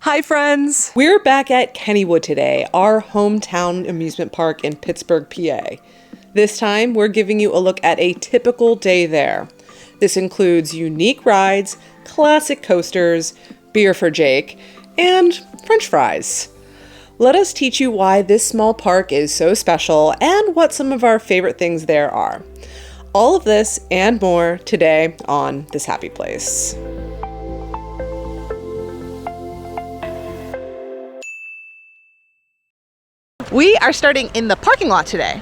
Hi friends! We're back at Kennywood today, our hometown amusement park in Pittsburgh, PA. This time, we're giving you a look at a typical day there. This includes unique rides, classic coasters, beer for Jake, and French fries. Let us teach you why this small park is so special and what some of our favorite things there are. All of this and more today on This Happy Place. We are starting in the parking lot today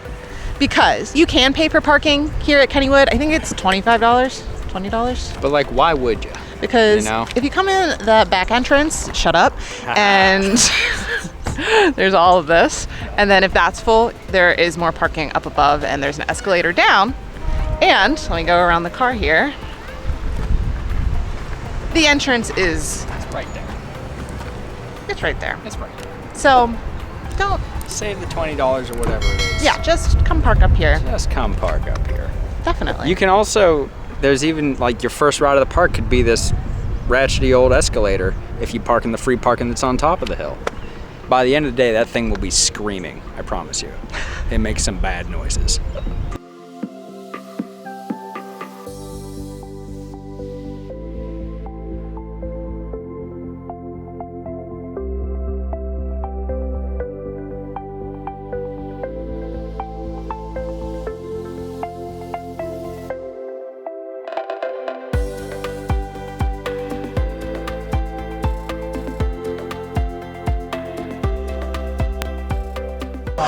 because you can pay for parking here at Kennywood. I think it's $25, $20. But like, why would you? Because You know? if you come in the back entrance, shut up, and there's all of this. And then if that's full, there is more parking up above and there's an escalator down. And let me go around the car here. The entrance is... It's right there. It's right there. It's right there. So don't... Save the $20 or whatever it is. Yeah, just come park up here. Just come park up here. Definitely. You can also, there's even, like, your first ride of the park could be this ratchety old escalator if you park in the free parking that's on top of the hill. By the end of the day, that thing will be screaming, I promise you. It makes some bad noises.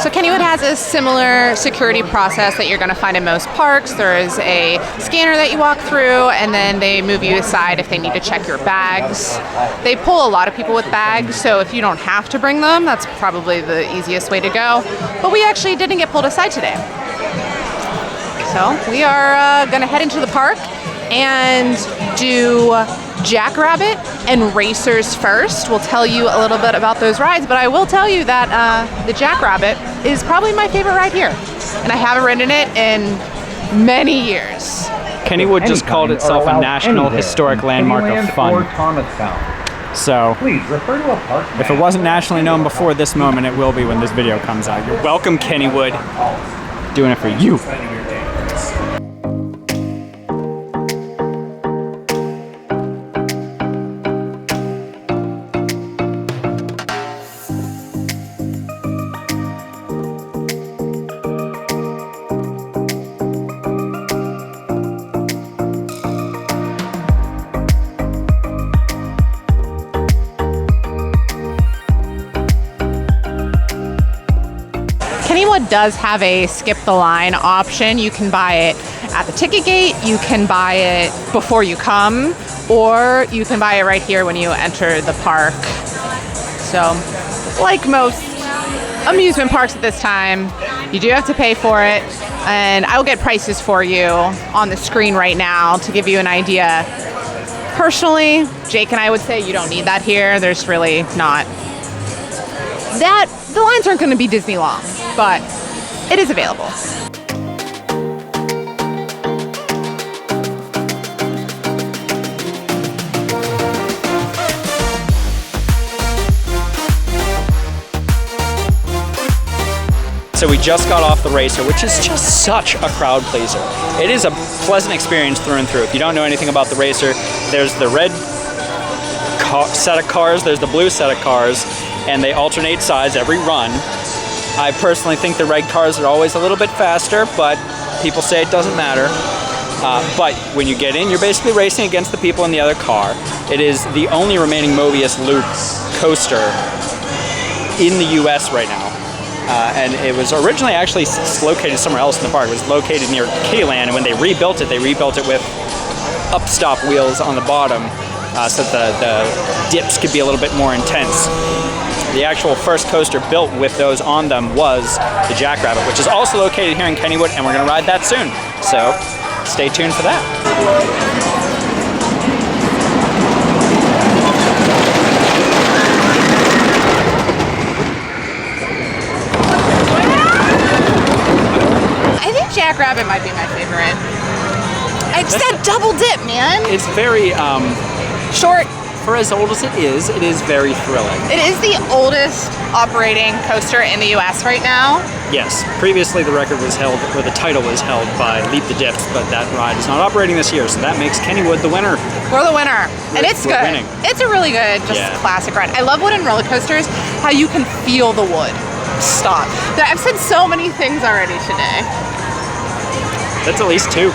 So Kennywood has a similar security process that you're going to find in most parks. There is a scanner that you walk through, and then they move you aside if they need to check your bags. They pull a lot of people with bags, so if you don't have to bring them, that's probably the easiest way to go. But we actually didn't get pulled aside today. So we are going to head into the park and do Jackrabbit and Racers first. We'll tell you a little bit about those rides, but I will tell you that the Jackrabbit is probably my favorite ride here, and I haven't ridden it in many years. Kennywood just called itself a National Historic Landmark of Fun. So, if it wasn't nationally known before this moment, it will be when this video comes out. You're welcome, Kennywood. Doing it for you. Kennywood does have a skip the line option. You can buy it at the ticket gate, you can buy it before you come, or you can buy it right here when you enter the park. So, like most amusement parks at this time, you do have to pay for it, and I will get prices for you on the screen right now to give you an idea. Personally, Jake and I would say you don't need that here. There's really not that. The lines aren't going to be Disney long, but it is available. So we just got off the Racer, which is just such a crowd pleaser. It is a pleasant experience through and through. If you don't know anything about the Racer, there's the red set of cars, there's the blue set of cars, and they alternate sides every run. I personally think the red cars are always a little bit faster, but people say it doesn't matter. But when you get in, you're basically racing against the people in the other car. It is the only remaining Mobius loop coaster in the US right now. And it was originally actually located somewhere else in the park. It was located near Kiddieland, and when they rebuilt it with upstop wheels on the bottom so that the dips could be a little bit more intense. The actual first coaster built with those on them was the Jackrabbit, which is also located here in Kennywood, and we're going to ride that soon. So stay tuned for that. I think Jackrabbit might be my favorite. It's that double dip, man. It's very Short, for as old as it is very thrilling. It is the oldest operating coaster in the US right now. Yes, previously the record was held, or the title was held by Leap the Dips, but that ride is not operating this year, so that makes Kennywood the winner. We're the winner, and it's we're good. winning. It's a really good, just classic ride. I love wooden roller coasters, how you can feel the wood. Stop. I've said so many things already today. That's at least 2.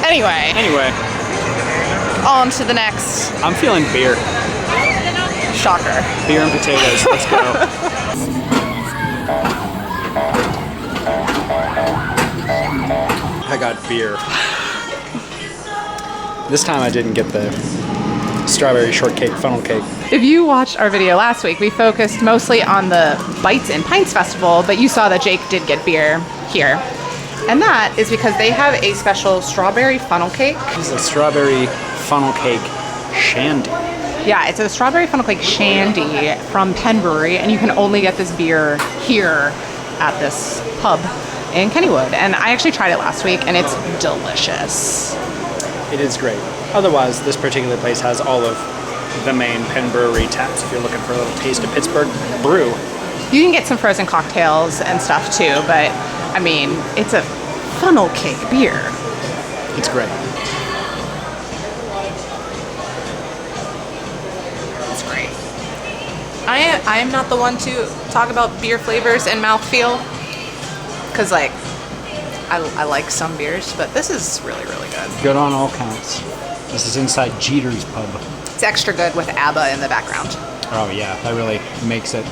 Anyway, on to the next. I'm feeling beer. Shocker. Beer and potatoes, let's go. I got beer. This time I didn't get the strawberry shortcake funnel cake. If you watched our video last week, we focused mostly on the Bites and Pints Festival, but you saw that Jake did get beer here. And that is because they have a special strawberry funnel cake. This is a strawberry funnel cake shandy. Yeah, it's a strawberry funnel cake shandy from Penn Brewery, and you can only get this beer here at this pub in Kennywood. And I actually tried it last week, and it's delicious. It is great. Otherwise, this particular place has all of the main Penn Brewery taps if you're looking for a little taste of Pittsburgh brew. You can get some frozen cocktails and stuff too, but I mean, it's a funnel cake beer. It's great. It's great. I am not the one to talk about beer flavors and mouthfeel, because like, I like some beers, but this is really, really good. Good on all counts. This is inside Jeter's Pub. It's extra good with ABBA in the background. Oh yeah, that really makes it.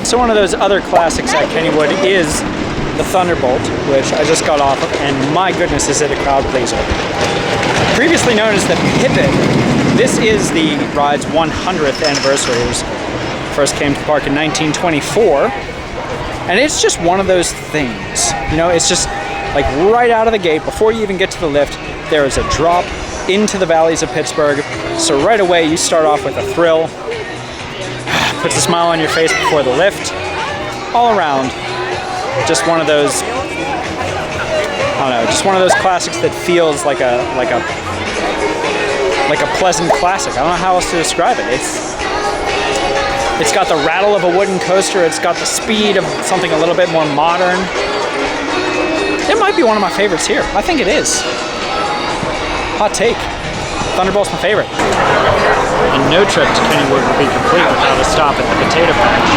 So one of those other classics at Kennywood is the Thunderbolt, which I just got off of, and my goodness, is it a crowd pleaser. Previously known as the Pivot, this is the ride's 100th anniversary. It was first came to the park in 1924, and it's just one of those things. You know, it's just like right out of the gate, before you even get to the lift, there is a drop into the valleys of Pittsburgh. So right away, you start off with a thrill. Puts a smile on your face before the lift. All around, just one of those, I don't know, just one of those classics that feels like a pleasant classic. I don't know how else to describe it. It's got the rattle of a wooden coaster. It's got the speed of something a little bit more modern. It might be one of my favorites here. I think it is. Hot take. Thunderbolt's my favorite. And no trip to Kennywood would be complete without a stop at the Potato Patch.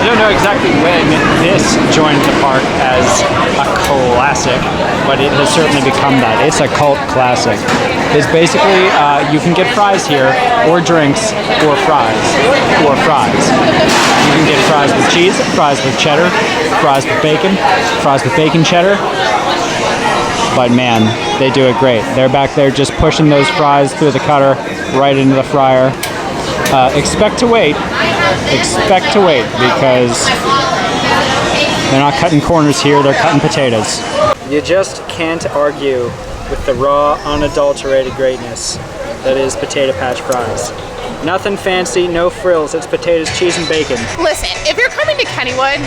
I don't know exactly when this joined the park as a classic, but it has certainly become that. It's a cult classic. It's basically, you can get fries here, or drinks, or fries, or fries. You can get fries with cheese, fries with cheddar, fries with bacon cheddar. But man, they do it great. They're back there just pushing those fries through the cutter right into the fryer. Expect to wait because they're not cutting corners here, they're cutting potatoes. You just can't argue with the raw, unadulterated greatness that is Potato Patch fries. Nothing fancy, no frills, it's potatoes, cheese, and bacon. Listen, if you're coming to Kennywood,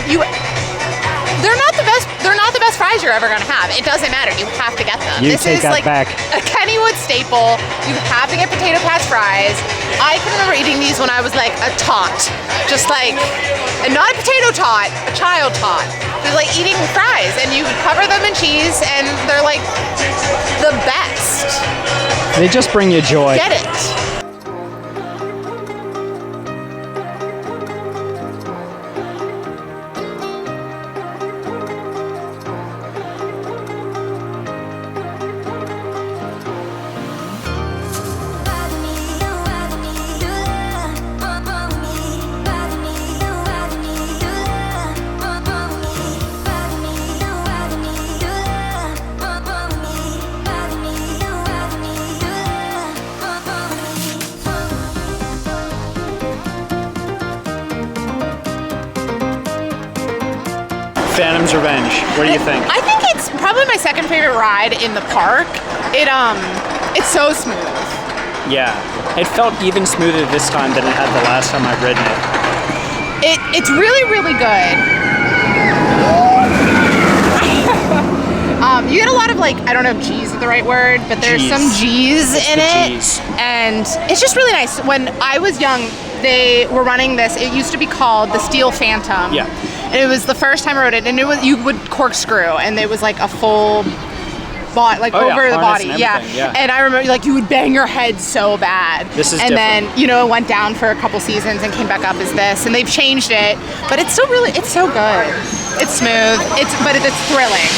they're not the best fries you're ever gonna have. It doesn't matter, you have to get them. This is like a Kennywood staple. You have to get Potato Patch fries. I can remember eating these when I was like a tot. Just like, and not a potato tot, a child tot. Just like eating fries, and you cover them in cheese, and they're like the best. They just bring you joy. Get it. Phantom's Revenge. What do you think? I think it's probably my second favorite ride in the park. It's so smooth. Yeah, it felt even smoother this time than it had the last time I've ridden it. It's really, really good. You get a lot of like, I don't know if G's is the right word, but there's G's. some G's in it. G's. And it's just really nice. When I was young, they were running this. It used to be called the Steel Phantom. Yeah. And it was the first time I rode it, and it was, you would corkscrew, and it was like a full body, like over the body. And Yeah. everything, yeah. And I remember like you would bang your head so bad. This is and different. then, you know, it went down for a couple seasons and came back up as this, and they've changed it, but it's still really, it's so good. It's smooth, but it's thrilling.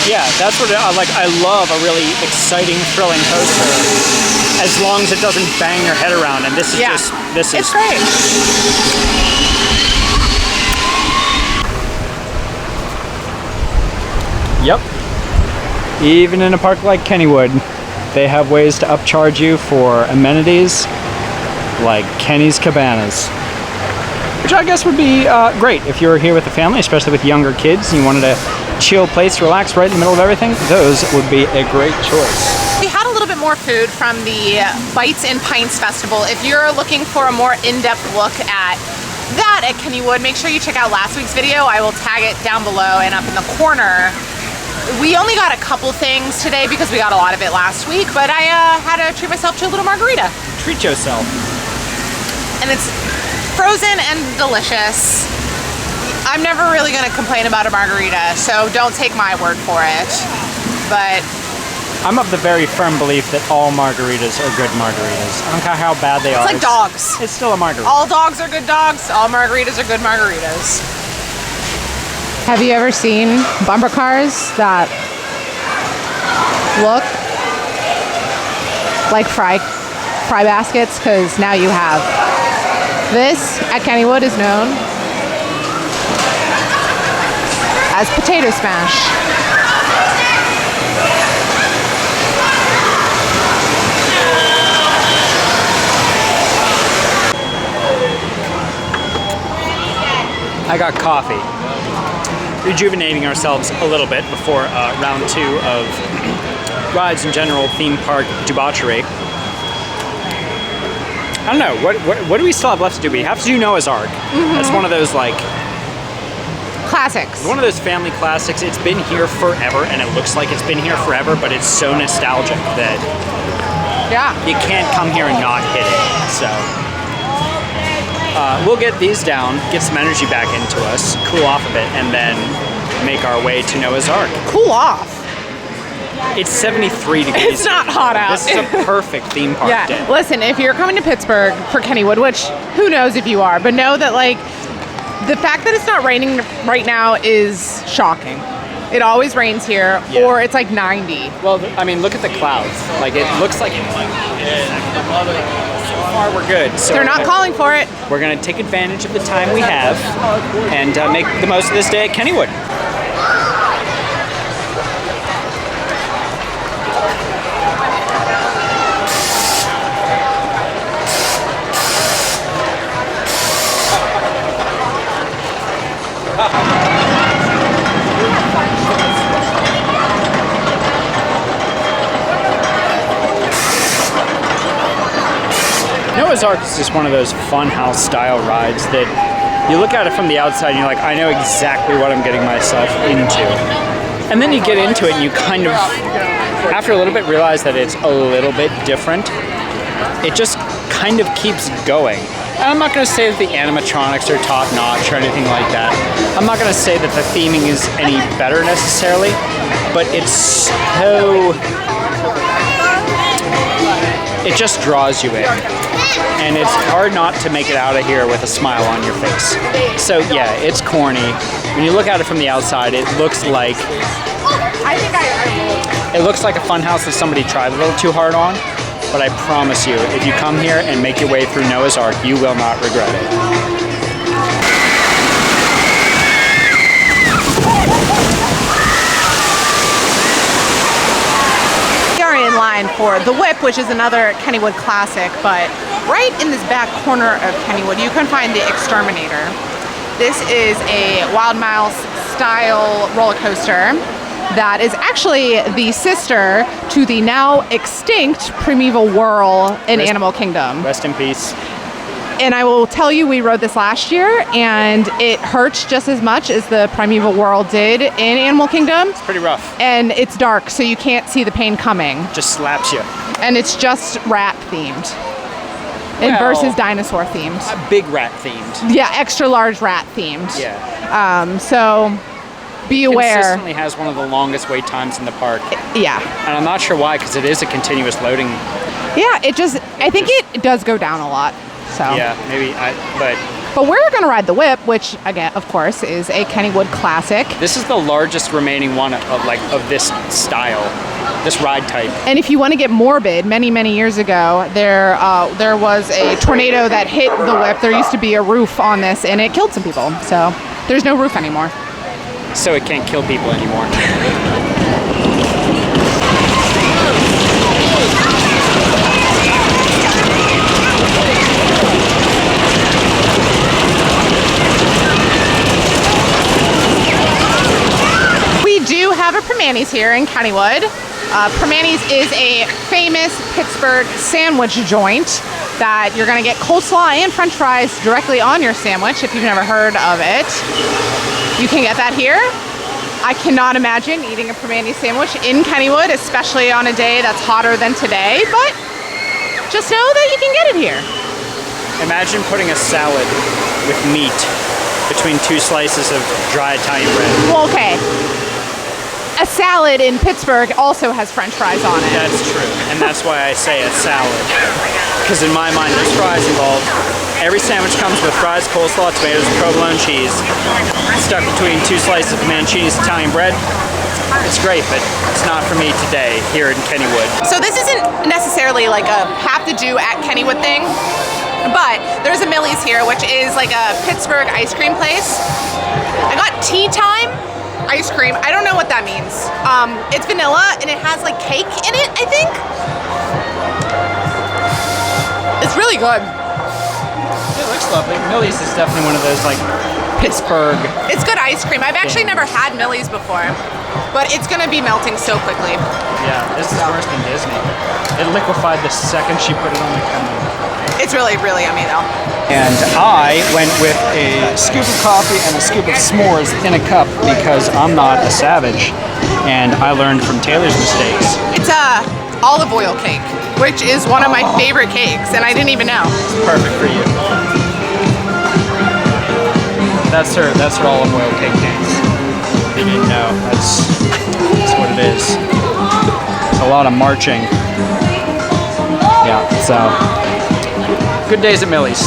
Yeah, that's what I like. I love a really exciting, thrilling coaster, as long as it doesn't bang your head around. And this is It's great. Yep. Even in a park like Kennywood, they have ways to upcharge you for amenities like Kenny's Cabanas, which I guess would be great if you were here with a family, especially with younger kids, and you wanted a chill place to relax right in the middle of everything. Those would be a great choice. We had a little bit more food from the Bites and Pints Festival. If you're looking for a more in-depth look at that at Kennywood, make sure you check out last week's video. I will tag it down below and up in the corner. We only got a couple things today because we got a lot of it last week, but I had to treat myself to a little margarita. Treat yourself. And it's frozen and delicious. I'm never really gonna complain about a margarita, so don't take my word for it. But I'm of the very firm belief that all margaritas are good margaritas. I don't care how bad they are. it's like dogs. It's still a margarita. All dogs are good dogs, all margaritas are good margaritas. Have you ever seen bumper cars that look like fry baskets? Because now you have. This at Kennywood is known as potato smash. I got coffee. Rejuvenating ourselves a little bit before round 2 of rides and general theme park debauchery. I don't know, what do we still have left to do? We have to do Noah's Ark. That's one of those like Classics. one of those family classics. It's been here forever, and it looks like it's been here forever, but it's so nostalgic that Yeah. you can't come here and not hit it. So we'll get these down, get some energy back into us, cool off a bit, and then make our way to Noah's Ark. Cool off. It's 73 degrees. It's not hot out. This is a perfect theme park Yeah. day. Listen, if you're coming to Pittsburgh for Kennywood, which who knows if you are, but know that like the fact that it's not raining right now is shocking. It always rains here, Yeah. or it's like 90. Well, I mean, look at the clouds. Like, it looks like so far we're good. So They're not calling for it. We're going to take advantage of the time we have and make the most of this day at Kennywood. Noah's Ark is just one of those funhouse style rides that you look at it from the outside and you're like, I know exactly what I'm getting myself into. And then you get into it and you kind of, after a little bit, realize that it's a little bit different. It just kind of keeps going. And I'm not going to say that the animatronics are top notch or anything like that. I'm not going to say that the theming is any better necessarily, but it's so, it just draws you in. And it's hard not to make it out of here with a smile on your face. So yeah, it's corny. When you look at it from the outside, it looks like it looks like a funhouse that somebody tried a little too hard on. But I promise you, if you come here and make your way through Noah's Ark, you will not regret it. We are in line for The Whip, which is another Kennywood classic, but right in this back corner of Kennywood, you can find the Exterminator. This is a Wild Mouse style roller coaster that is actually the sister to the now extinct Primeval Whirl in Animal Kingdom. Rest in peace. And I will tell you, we rode this last year, and it hurts just as much as the Primeval Whirl did in Animal Kingdom. It's pretty rough. And it's dark, so you can't see the pain coming. Just slaps you. And it's just rat themed. Well, versus dinosaur themed. Big rat themed. Yeah, extra large rat themed. Yeah. So be aware. Consistently has one of the longest wait times in the park. Yeah. And I'm not sure why, because it is a continuous loading. Yeah, I think it does go down a lot. So. Yeah, maybe, But we're going to ride the Whip, which, again, of course, is a Kennywood classic. This is the largest remaining one of this style, this ride type. And if you want to get morbid, many, many years ago, there was a tornado that hit the Whip. There used to be a roof on this, and it killed some people. So there's no roof anymore. So it can't kill people anymore. Have a Primanti's here in Kennywood. Primanti's is a famous Pittsburgh sandwich joint that you're going to get coleslaw and french fries directly on your sandwich if you've never heard of it. You can get that here. I cannot imagine eating a Primanti's sandwich in Kennywood, especially on a day that's hotter than today, but just know that you can get it here. Imagine putting a salad with meat between two slices of dry Italian bread. Well, okay. A salad in Pittsburgh also has french fries on it. That's true, and that's why I say a salad. Because in my mind, there's fries involved. Every sandwich comes with fries, coleslaw, tomatoes, provolone cheese. Stuck between two slices of Mancini's Italian bread. It's great, but it's not for me today here in Kennywood. So this isn't necessarily like a have-to-do at Kennywood thing, but there's a Millie's here, which is like a Pittsburgh ice cream place. I got tea time ice cream. I don't know what that means. It's vanilla and it has like cake in it, I think. It's really good. It looks lovely. Millie's is definitely one of those like Pittsburgh. It's good ice cream. I've actually never had Millie's before, but it's gonna be melting so quickly. Yeah, this is worse than Disney. It liquefied the second she put it on the counter. It's really, really yummy though. And I went with a scoop of coffee and a scoop of s'mores in a cup because I'm not a savage, and I learned from Taylor's mistakes. It's a olive oil cake, which is one of my favorite cakes, and I didn't even know. It's perfect for you. That's her olive oil cake dance. If you didn't know, that's what it is. It's a lot of marching. Yeah, so good days at Millie's.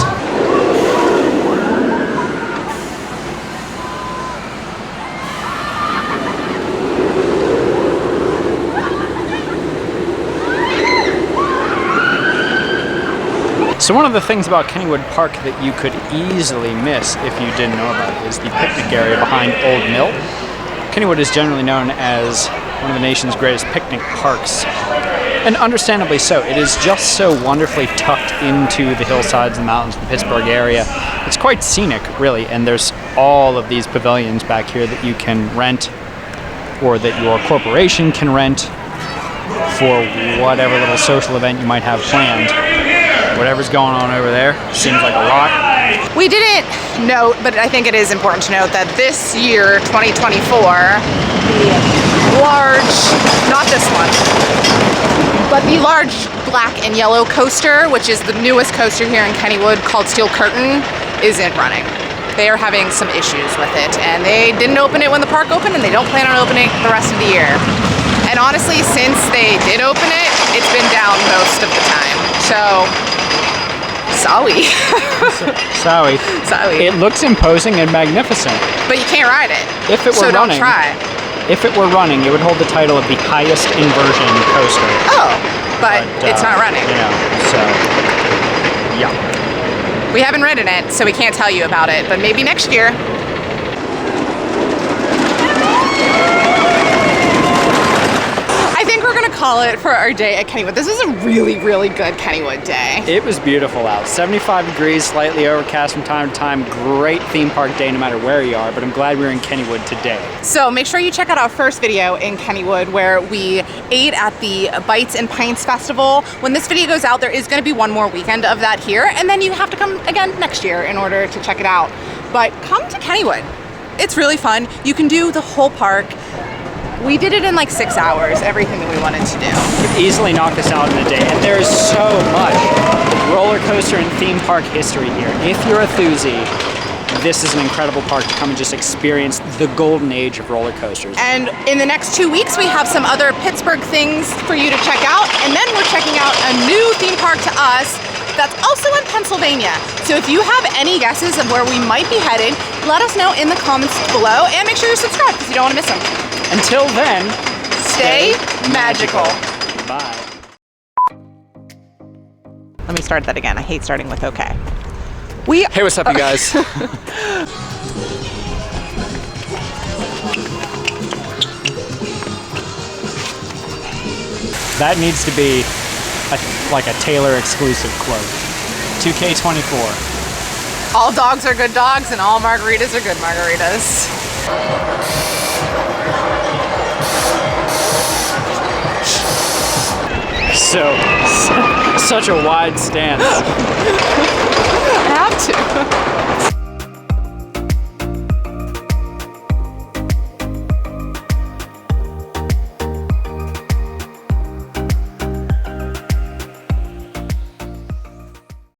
So one of the things about Kennywood Park that you could easily miss if you didn't know about it is the picnic area behind Old Mill. Kennywood is generally known as one of the nation's greatest picnic parks, and understandably so. It is just so wonderfully tucked into the hillsides and mountains of the Pittsburgh area. It's quite scenic, really, and there's all of these pavilions back here that you can rent, or that your corporation can rent for whatever little social event you might have planned. Whatever's going on over there seems like a lot. We didn't note, but I think it is important to note that this year, 2024, the large, not this one, but the large black and yellow coaster, which is the newest coaster here in Kennywood called Steel Curtain, isn't running. They are having some issues with it, and they didn't open it when the park opened, and they don't plan on opening it the rest of the year. And honestly, since they did open it, it's been down most of the time. So, sorry. Sorry. It looks imposing and magnificent. But you can't ride it. If it were so running, don't try. If it were running, it would hold the title of the highest inversion coaster. Oh, but it's not running. Yeah, so, yeah. We haven't ridden it, so we can't tell you about it, but maybe next year. I think we're gonna call call it for our day at Kennywood. This was a really, really good Kennywood day. It was beautiful out. 75 degrees, slightly overcast from time to time. Great theme park day no matter where you are, but I'm glad we're in Kennywood today. So make sure you check out our first video in Kennywood where we ate at the Bites and Pints Festival. When this video goes out, there is going to be one more weekend of that here, and then you have to come again next year in order to check it out. But come to Kennywood. It's really fun. You can do the whole park. We did it in like 6 hours, everything that we wanted to do. Could easily knock this out in a day, and there's so much roller coaster and theme park history here. If you're a thuzy, this is an incredible park to come and just experience the golden age of roller coasters. And in the next 2 weeks, we have some other Pittsburgh things for you to check out, and then we're checking out a new theme park to us that's also in Pennsylvania. So if you have any guesses of where we might be headed, let us know in the comments below, and make sure you're subscribed because you don't want to miss them. Until then, stay magical. Bye. Let me start that again. I hate starting with okay. Hey, what's up, you guys? That needs to be like a Taylor exclusive quote. 2K24. All dogs are good dogs, and all margaritas are good margaritas. Such a wide stance. I have to.